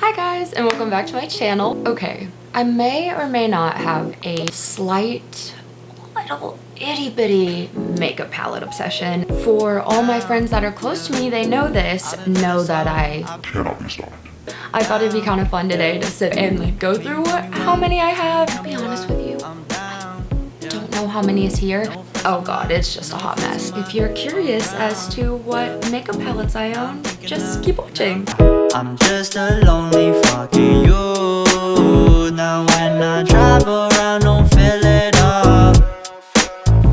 Hi guys, and welcome back to my channel. Okay, I may or may not have a slight little itty bitty makeup palette obsession. For all my friends that are close to me, they know this, know that I cannot be stopped. I thought it'd be kind of fun today to sit and like go through how many I have. To be honest with you, I don't know how many is here. Oh god, it's just a hot mess. If you're curious as to what makeup palettes I own, just keep watching. I'm just a lonely fucking you. Now when I drive around, don't fill it up.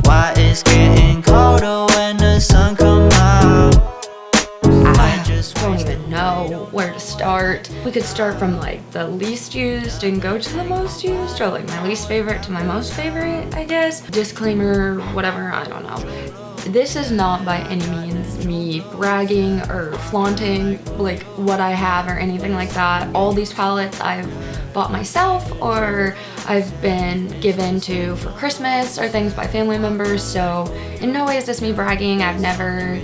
Why it's getting colder when the sun come out? I don't even know where to start. We could start from like the least used and go to the most used, or like my least favorite to my most favorite, I guess. Disclaimer, whatever, I don't know. This is not by any means me bragging or flaunting like what I have or anything like that. All these palettes I've bought myself or I've been given to for Christmas or things by family members, so in no way is this me bragging. I've never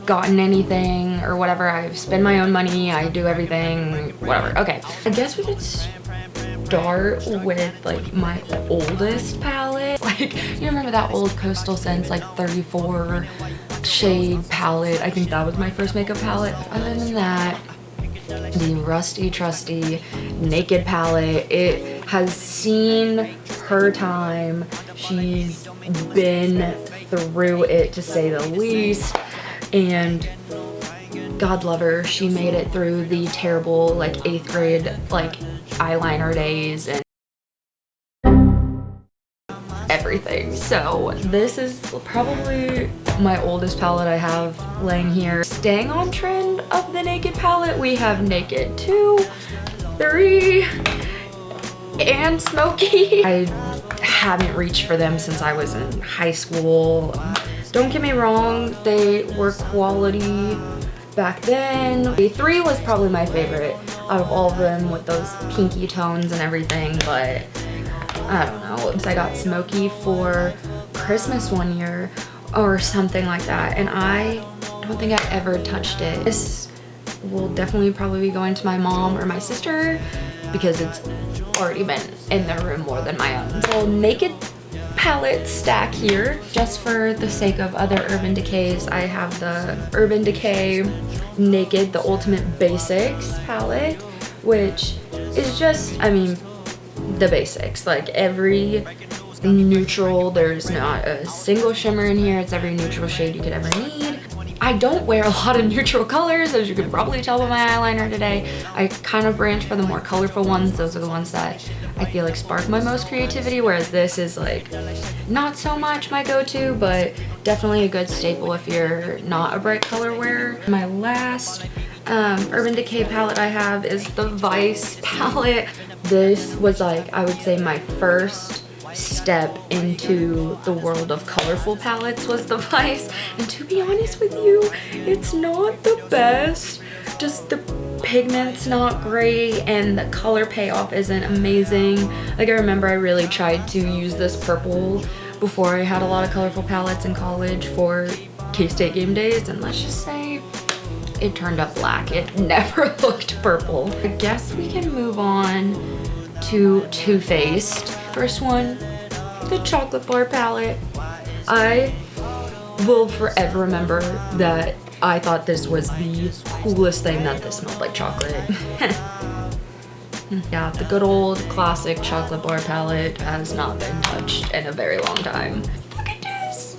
gotten anything or whatever. I spend my own money, I do everything, whatever. Okay, I guess we could start with like my oldest palette. Like, you remember that old Coastal Scents like 34 shade palette? I think that was my first makeup palette. Other than that, the rusty trusty Naked palette, it has seen her time. She's been through it, to say the least, and God love her, she made it through the terrible like 8th grade like eyeliner days and everything. So this is probably my oldest palette I have laying here. Staying on trend of the Naked palette, we have Naked 2, 3, and Smoky. I haven't reached for them since I was in high school. Don't get me wrong, they were quality back then. The 3 was probably my favorite out of all of them with those pinky tones and everything, but I don't know. I got Smoky for Christmas one year or something like that, and I don't think I ever touched it. This will definitely probably be going to my mom or my sister because it's already been in their room more than my own. So Naked palette stack here. Just for the sake of other Urban Decays, I have the Urban Decay Naked, the Ultimate Basics palette, which is just, I mean, the basics. Like every neutral, there's not a single shimmer in here. It's every neutral shade you could ever need. I don't wear a lot of neutral colors, as you can probably tell by my eyeliner today. I kind of branch for the more colorful ones. Those are the ones that I feel like spark my most creativity, whereas this is like not so much my go-to, but definitely a good staple if you're not a bright color wearer. My last Urban Decay palette I have is the Vice palette. This was like, I would say, my first step into the world of colorful palettes was the Vice, and to be honest with you, it's not the best. Just the pigment's not great and the color payoff isn't amazing. Like, I remember I really tried to use this purple before I had a lot of colorful palettes in college for K-State game days, and let's just say it turned up black. It never looked purple. I guess we can move on to Too Faced. First one, the Chocolate Bar palette. I will forever remember that I thought this was the coolest thing, that this smelled like chocolate. Yeah, the good old classic Chocolate Bar palette has not been touched in a very long time. Look at this.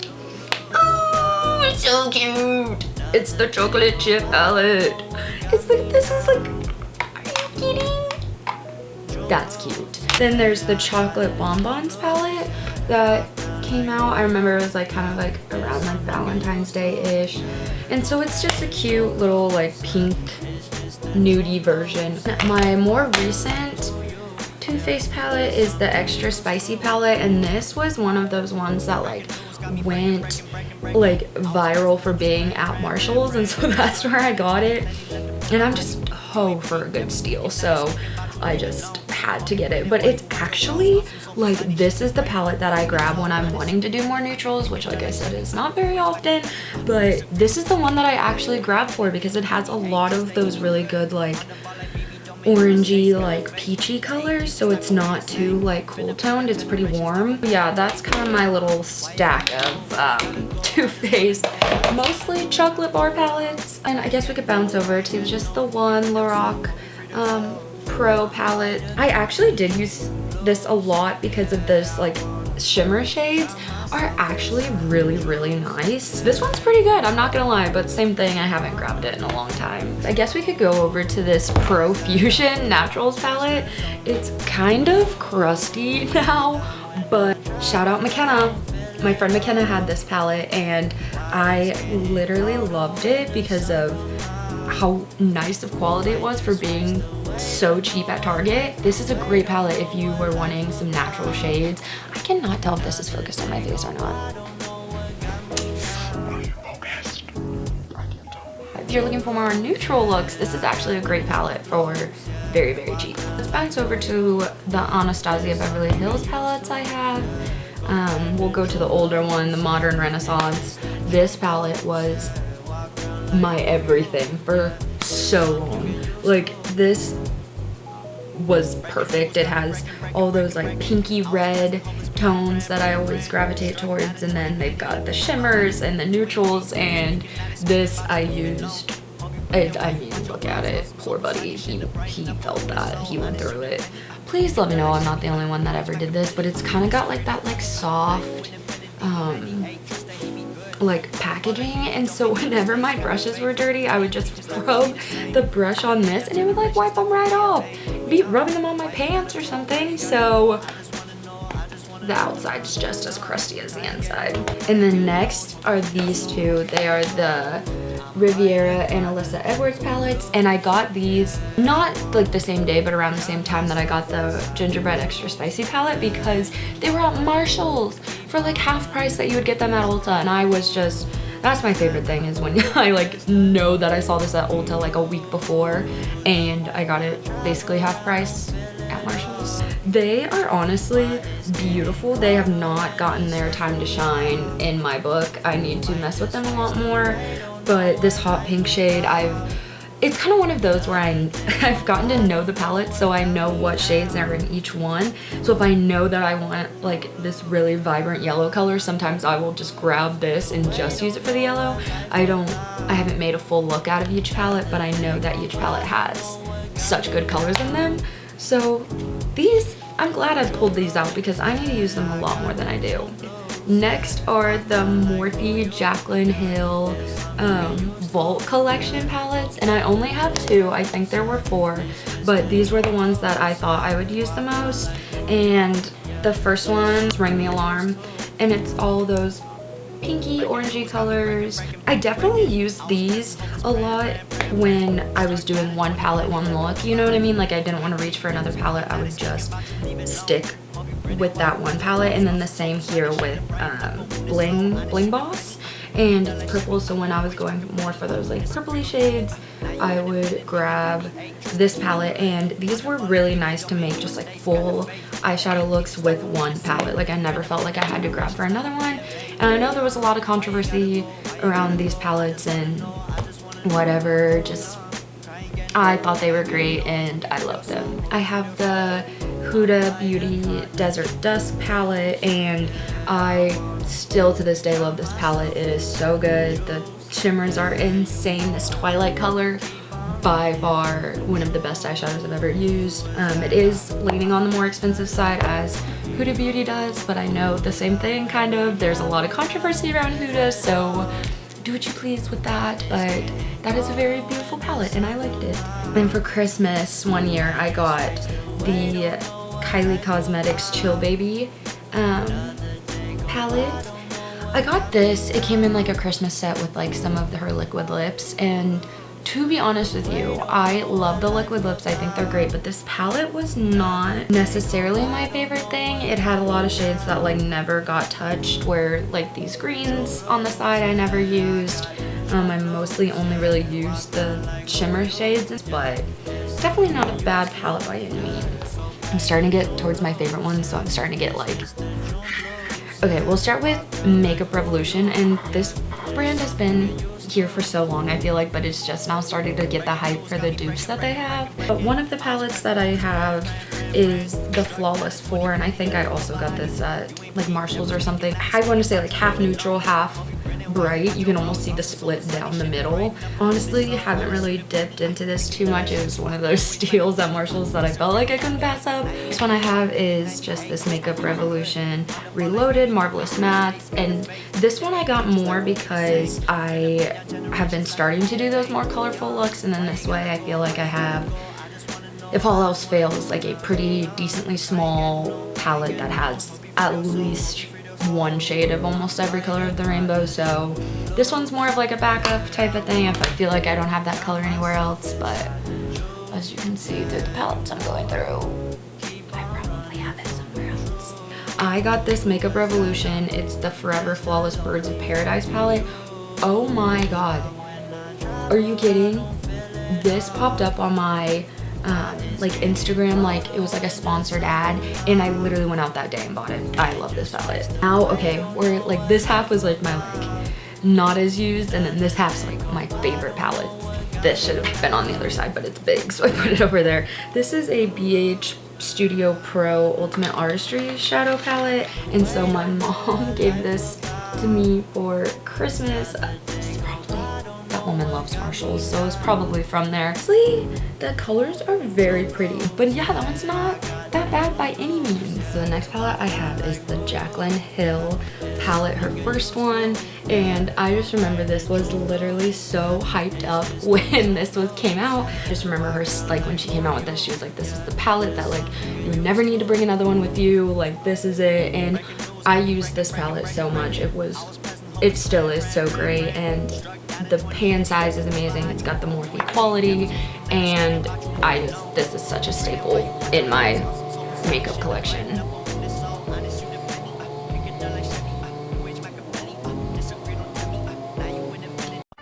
Oh, it's so cute. It's the chocolate chip palette. It's like, this is like, are you kidding? That's cute. Then there's the Chocolate Bonbons palette that came out. I remember it was like kind of like around like Valentine's Day-ish. And so it's just a cute little like pink nudie version. My more recent Too Faced palette is the Extra Spicy palette, and this was one of those ones that like went like viral for being at Marshall's, and so that's where I got it. And I'm just ho for a good steal, so I just had to get it. But it's actually like, this is the palette that I grab when I'm wanting to do more neutrals, which like I said is not very often, but this is the one that I actually grab for because it has a lot of those really good like orangey, like peachy colors, so it's not too like cool toned. It's pretty warm. Yeah, that's kind of my little stack of Too Faced, mostly chocolate bar palettes. And I guess we could bounce over to just the one Lorac Pro palette. I actually did use this a lot because of this like shimmer shades are actually really nice. This one's pretty good, I'm not gonna lie, but same thing, I haven't grabbed it in a long time. I guess we could go over to this Pro Fusion Naturals palette. It's kind of crusty now, but shout out McKenna. My friend McKenna had this palette and I literally loved it because of how nice of quality it was for being so cheap at Target. This is a great palette if you were wanting some natural shades. I cannot tell if this is focused on my face or not. If you're looking for more neutral looks, this is actually a great palette for very cheap. Let's bounce over to the Anastasia Beverly Hills palettes I have. We'll go to the older one, the Modern Renaissance. This palette was my everything for so long. Like, this was perfect. It has all those like pinky red tones that I always gravitate towards, and then they've got the shimmers and the neutrals, and this I used. I mean, look at it. Poor buddy. He felt that. He went through it. Please let me know I'm not the only one that ever did this, but it's kind of got like that like soft like packaging, and so whenever my brushes were dirty I would just rub the brush on this and it would like wipe them right off. Be rubbing them on my pants or something, so the outside's just as crusty as the inside. And then next are these two. They are the Riviera and Alyssa Edwards palettes, and I got these not like the same day but around the same time that I got the Gingerbread Extra Spicy palette, because they were at Marshall's for like half price that you would get them at Ulta, and I was just, that's my favorite thing, is when I like know that I saw this at Ulta like a week before and I got it basically half price at Marshall's. They are honestly beautiful. They have not gotten their time to shine in my book. I need to mess with them a lot more, but this hot pink shade, it's kind of one of those where I've gotten to know the palette, so I know what shades are in each one. So if I know that I want like this really vibrant yellow color, sometimes I will just grab this and just use it for the yellow. I haven't made a full look out of each palette, but I know that each palette has such good colors in them. So these, I'm glad I pulled these out because I need to use them a lot more than I do. Next are the Morphe Jaclyn Hill Vault Collection palettes, and I only have two. I think there were four, but these were the ones that I thought I would use the most. And the first one is Ring the Alarm, and it's all those pinky orangey colors. I definitely used these a lot when I was doing one palette, one look, you know what I mean? Like I didn't want to reach for another palette, I would just stick with that one palette. And then the same here with Bling Boss, and it's purple, so when I was going more for those like purpley shades, I would grab this palette. And these were really nice to make just like full eyeshadow looks with one palette. Like I never felt like I had to grab for another one. And I know there was a lot of controversy around these palettes and whatever, just I thought they were great and I loved them. I have the Huda Beauty Desert Dusk palette, and I still to this day love this palette. It is so good. The shimmers are insane. This Twilight color, by far one of the best eyeshadows I've ever used. It is leaning on the more expensive side as Huda Beauty does, but I know the same thing kind of. There's a lot of controversy around Huda, so do what you please with that, but that is a very beautiful palette and I liked it. And for Christmas one year I got the Kylie Cosmetics Chill Baby palette. I got this, it came in like a Christmas set with like some of her liquid lips, and to be honest with you, I love the liquid lips. I think they're great, but this palette was not necessarily my favorite thing. It had a lot of shades that like never got touched, where like these greens on the side I never used. I mostly only really used the shimmer shades, but definitely not a bad palette by any means. I'm starting to get towards my favorite ones, so I'm starting to get like... Okay, we'll start with Makeup Revolution, and this brand has been here for so long, I feel like, but it's just now starting to get the hype for the dupes that they have. But one of the palettes that I have is the Flawless 4, and I think I also got this at like Marshall's or something. I want to say like half neutral, half bright. You can almost see the split down the middle. Honestly, haven't really dipped into this too much. It was one of those steals at Marshall's that I felt like I couldn't pass up. This one I have is just this Makeup Revolution Reloaded Marvelous Mattes, and this one I got more because I have been starting to do those more colorful looks, and then this way I feel like I have, if all else fails, like a pretty decently small palette that has at least one shade of almost every color of the rainbow. So this one's more of like a backup type of thing if I feel like I don't have that color anywhere else. But as you can see through the palettes I'm going through, I probably have it somewhere else. I got this Makeup Revolution. It's the Forever Flawless Birds of Paradise palette. Oh my god, are you kidding? This popped up on my like Instagram, like it was like a sponsored ad, and I literally went out that day and bought it. I love this palette. Now, okay, we're like, this half was like my like not as used, and then this half's like my favorite palettes. This should have been on the other side, but it's big, so I put it over there. This is a BH Studio Pro Ultimate Artistry shadow palette, and so my mom gave this to me for Christmas. That woman loves Marshalls, so it's probably from there. Honestly, the colors are very pretty, but yeah, that one's not that bad by any means. So the next palette I have is the Jaclyn Hill palette, her first one, and I just remember this was literally so hyped up when this came out. I just remember her, like, when she came out with this, she was like, this is the palette that like you never need to bring another one with you, like this is it. And I used this palette so much. It still is so great, and the pan size is amazing. It's got the Morphe quality, and this is such a staple in my makeup collection.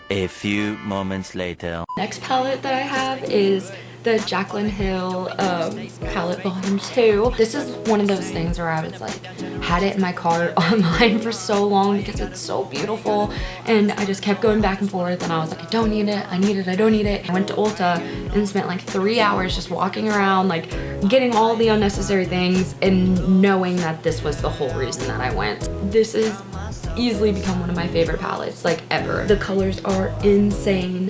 A few moments later. Next palette that I have is the Jaclyn Hill palette volume 2. This is one of those things where I was like, had it in my cart online for so long because it's so beautiful, and I just kept going back and forth, and I was like, I don't need it, I need it, I don't need it. I went to Ulta and spent like 3 hours just walking around, like getting all the unnecessary things, and knowing that this was the whole reason that I went. This is easily become one of my favorite palettes like ever. The colors are insane.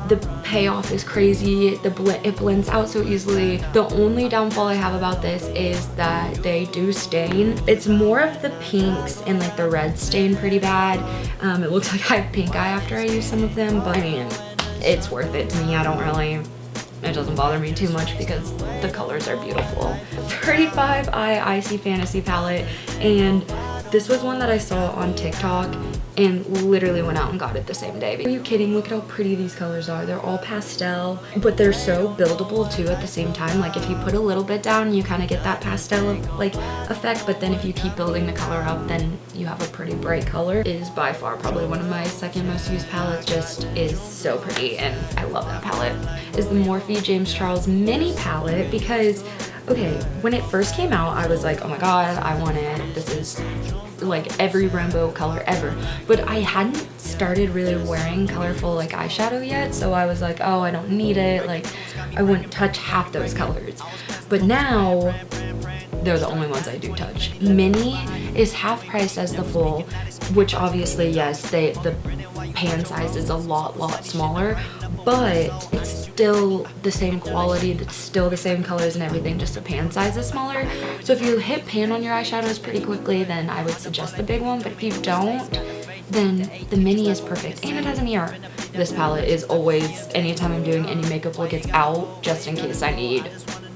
The payoff is crazy. It blends out so easily. The only downfall I have about this is that they do stain. It's more of the pinks and like the red stain pretty bad. It looks like I have pink eye after I use some of them, but I mean, it's worth it to me. It doesn't bother me too much because the colors are beautiful. 35 Eye Icy Fantasy palette, and this was one that I saw on TikTok and literally went out and got it the same day. Are you kidding? Look at how pretty these colors are. They're all pastel, but they're so buildable too at the same time. Like if you put a little bit down, you kind of get that pastel like effect, but then if you keep building the color up, then you have a pretty bright color. It is by far probably one of my second most used palettes. Just is so pretty, and I love that palette. Is the Morphe James Charles Mini palette, because okay, when it first came out, I was like, oh my god, I want it. This is like every rainbow color ever. But I hadn't started really wearing colorful like eyeshadow yet, so I was like, oh, I don't need it. Like, I wouldn't touch half those colors. But now, they're the only ones I do touch. Mini is half priced as the full, which obviously, yes, the pan size is a lot smaller, but it's still the same quality, it's still the same colors and everything, just the pan size is smaller. So if you hit pan on your eyeshadows pretty quickly, then I would suggest the big one, but if you don't, then the mini is perfect, and it has a mirror. This palette is always, anytime I'm doing any makeup look, it's out just in case I need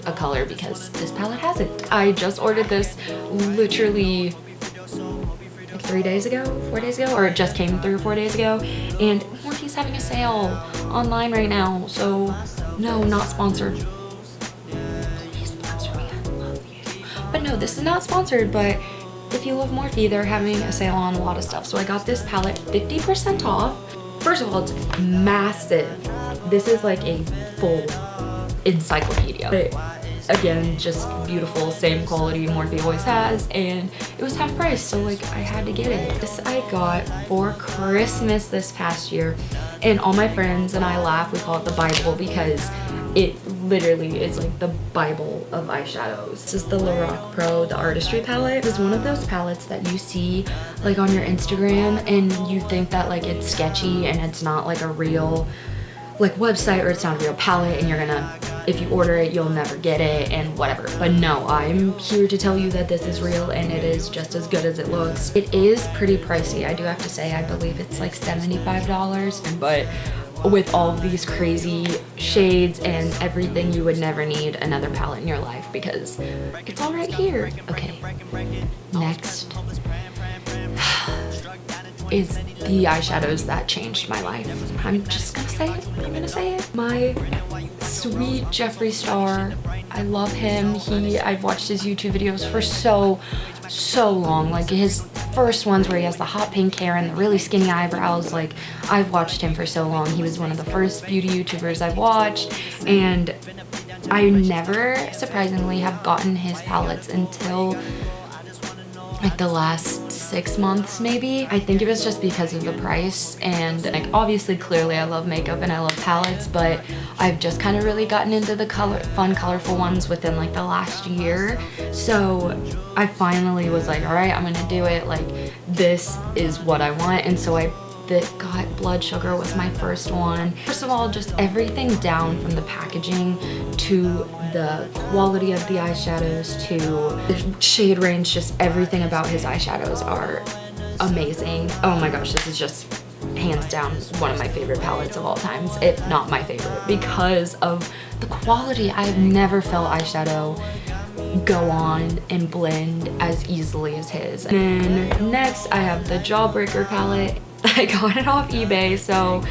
a color, because this palette has it. I just ordered this literally like 4 days ago, or it just came 3 or 4 days ago, and Morphe's having a sale online right now, so no, not sponsored. Please sponsor me, I love you. But no, this is not sponsored, but if you love Morphe, they're having a sale on a lot of stuff. So I got this palette 50% off. First of all, it's massive. This is like a full encyclopedia. But again, just beautiful, same quality Morphe always has, and it was half price, so like I had to get it. This I got for Christmas this past year, And all my friends and I laugh, we call it the Bible because it literally is like the Bible of eyeshadows. This is the Lorac Pro, the Artistry palette. This is one of those palettes that you see like on your Instagram and you think that like it's sketchy and it's not like a real like website or it's not a real palette and you're gonna, if you order it, you'll never get it and whatever. But no, I'm here to tell you that this is real and it is just as good as it looks. It is pretty pricey, I do have to say. I believe it's like $75, but with all of these crazy shades and everything, you would never need another palette in your life because it's all right here. Okay, next is the eyeshadows that changed my life. I'm just gonna say it. I'm gonna say it. My sweet Jeffree Star. I love him. I've watched his YouTube videos for so long. Like his first ones where he has the hot pink hair and the really skinny eyebrows. Like I've watched him for so long. He was one of the first beauty YouTubers I've watched, and I never, surprisingly, have gotten his palettes until like the last 6 months maybe. I think it was just because of the price, and like obviously clearly I love makeup and I love palettes, but I've just kind of really gotten into the fun colorful ones within like the last year. So I finally was like, all right, I'm gonna do it. Like this is what I want. And so I got Blood Sugar was my first one. First of all, just everything down from the packaging to the quality of the eyeshadows to the shade range, just everything about his eyeshadows are amazing. Oh my gosh, this is just hands down one of my favorite palettes of all times, if not my favorite, because of the quality. I've never felt eyeshadow go on and blend as easily as his. And then next I have the Jawbreaker palette. I got it off eBay, so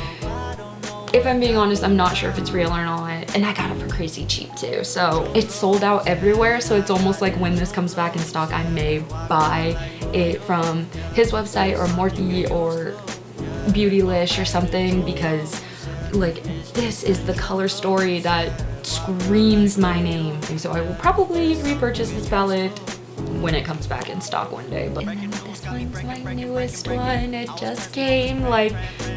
if I'm being honest, I'm not sure if it's real or not, and I got it for crazy cheap too. So it's sold out everywhere, so it's almost like when this comes back in stock, I may buy it from his website or Morphe or Beautylish or something, because like this is the color story that screams my name. And so I will probably repurchase this palette when it comes back in stock one day. But and then this one's my newest one. It just came like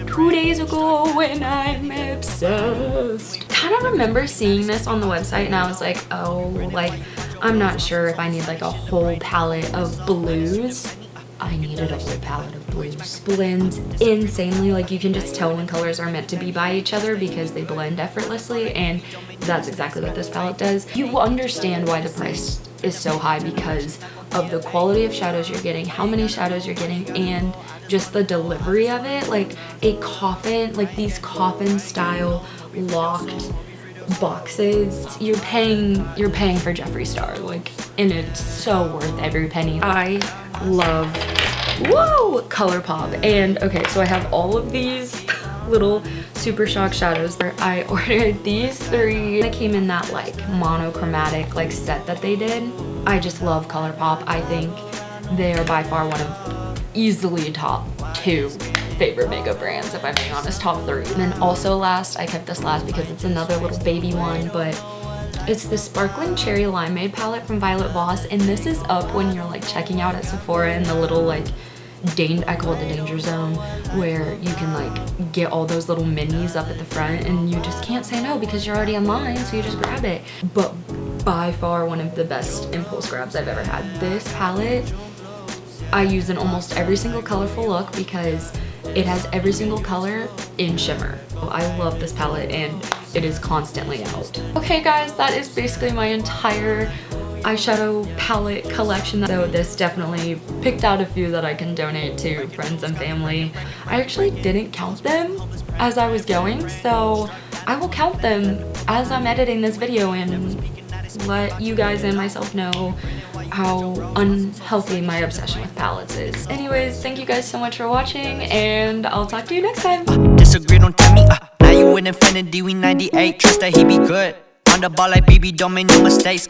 2 days ago and I'm obsessed. Kind of remember seeing this on the website and I was like, oh, like I'm not sure if I need like a whole palette of blues. I needed a whole palette of blues. Blends insanely. Like you can just tell when colors are meant to be by each other because they blend effortlessly, and that's exactly what this palette does. You will understand why the price is so high because of the quality of shadows you're getting, how many shadows you're getting, and just the delivery of it. Like a coffin, like these coffin style locked boxes, you're paying for Jeffree Star, like, and it's so worth every penny. I love, whoa, ColourPop. And okay, so I have all of these little Super Shock shadows. I ordered these 3. They came in that like monochromatic like set that they did. I just love ColourPop. I think they are by far one of easily top 2 favorite makeup brands, if I'm being honest, top 3. And then also last, I kept this last because it's another little baby one, but it's the Sparkling Cherry Limeade palette from Violet Voss, and this is up when you're like checking out at Sephora in the little like, I call it the danger zone, where you can like get all those little minis up at the front and you just can't say no because you're already in line, so you just grab it. But by far one of the best impulse grabs I've ever had. This palette I use in almost every single colorful look because it has every single color in shimmer. I love this palette and it is constantly out. Okay guys, that is basically my entire eyeshadow palette collection. So this definitely picked out a few that I can donate to friends and family. I actually didn't count them as I was going, so I will count them as I'm editing this video and let you guys and myself know how unhealthy my obsession with palettes is. Anyways, thank you guys so much for watching, and I'll talk to you next time. Disagree, don't tell me. Now you with infinity, we 98. Trust that he be good. On the ball like BB, don't make no mistakes.